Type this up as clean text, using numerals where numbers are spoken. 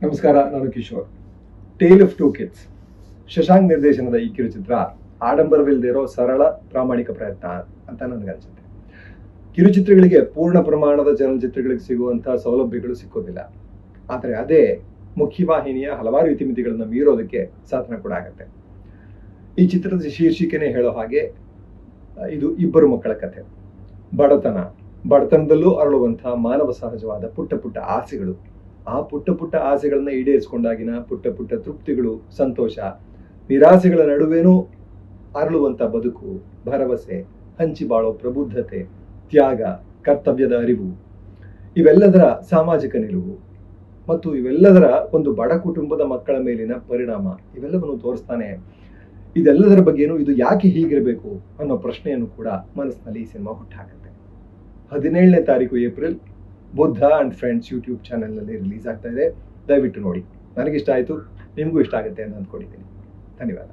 ನಮಸ್ಕಾರ, ನಾನು Kishore. Tale of two kids Shashank ನಿರ್ದೇಶನದ ಈ ಕಿರುಚಿತ್ರ ಆಡಂಬರವಿಲ್ಲದಿರೋ ಸರಳ ಪ್ರಾಮಾಣಿಕ ಪ್ರಯತ್ನ ಅಂತ ನನಗನ್ಸುತ್ತೆ. ಕಿರುಚಿತ್ರಗಳಿಗೆ ಪೂರ್ಣ ಪ್ರಮಾಣದ ಚಲನಚಿತ್ರಗಳಿಗೆ ಸಿಗುವಂತಹ ಸೌಲಭ್ಯಗಳು ಸಿಕ್ಕೋದಿಲ್ಲ. ಆದರೆ ಅದೇ ಮುಖ್ಯವಾಹಿನಿಯ ಹಲವಾರು ಇತಿಮಿತಿಗಳನ್ನು ಮೀರೋದಕ್ಕೆ ಸಾಧನ ಕೂಡ ಆಗುತ್ತೆ. ಈ ಚಿತ್ರದ ಶೀರ್ಷಿಕೆನೇ ಹೇಳೋ ಹಾಗೆ ಇದು ಇಬ್ಬರು ಮಕ್ಕಳ ಕಥೆ. ಬಡತನದಲ್ಲೂ ಅರಳುವಂತಹ ಮಾನವ ಸಹಜವಾದ ಪುಟ್ಟ ಪುಟ್ಟ ಆಸೆಗಳು, ಆ ಪುಟ್ಟ ಪುಟ್ಟ ಆಸೆಗಳನ್ನ ಈಡೇರಿಸಿಕೊಂಡಾಗಿನ ಪುಟ್ಟ ಪುಟ್ಟ ತೃಪ್ತಿಗಳು, ಸಂತೋಷ, ನಿರಾಸೆಗಳ ನಡುವೆನೂ ಅರಳುವಂತ ಬದುಕು, ಭರವಸೆ, ಹಂಚಿ ಬಾಳೋ ಪ್ರಬುದ್ಧತೆ, ತ್ಯಾಗ, ಕರ್ತವ್ಯದ ಅರಿವು, ಇವೆಲ್ಲದರ ಸಾಮಾಜಿಕ ನಿಲುವು ಮತ್ತು ಇವೆಲ್ಲದರ ಒಂದು ಬಡ ಕುಟುಂಬದ ಮಕ್ಕಳ ಮೇಲಿನ ಪರಿಣಾಮ, ಇವೆಲ್ಲವನ್ನು ತೋರಿಸ್ತಾನೆ. ಇದೆಲ್ಲದರ ಬಗ್ಗೆನೂ ಇದು ಯಾಕೆ ಹೀಗಿರಬೇಕು ಅನ್ನೋ ಪ್ರಶ್ನೆಯನ್ನು ಕೂಡ ಮನಸ್ಸಿನಲ್ಲಿ ಈ ಸಿನಿಮಾ ಹುಟ್ಟಾಕತ್ತೆ. 17ನೇ ತಾರೀಕು April Buddha and friends YouTube ಚಾನೆಲ್ನಲ್ಲಿ ರಿಲೀಸ್ ಆಗ್ತಾ ಇದೆ. ದಯವಿಟ್ಟು ನೋಡಿ. ನನಗಿಷ್ಟ ಆಯಿತು, ನಿಮಗೂ ಇಷ್ಟ ಆಗುತ್ತೆ ಅಂತ ಅಂದ್ಕೊಂಡಿದ್ದೀನಿ. ಧನ್ಯವಾದ.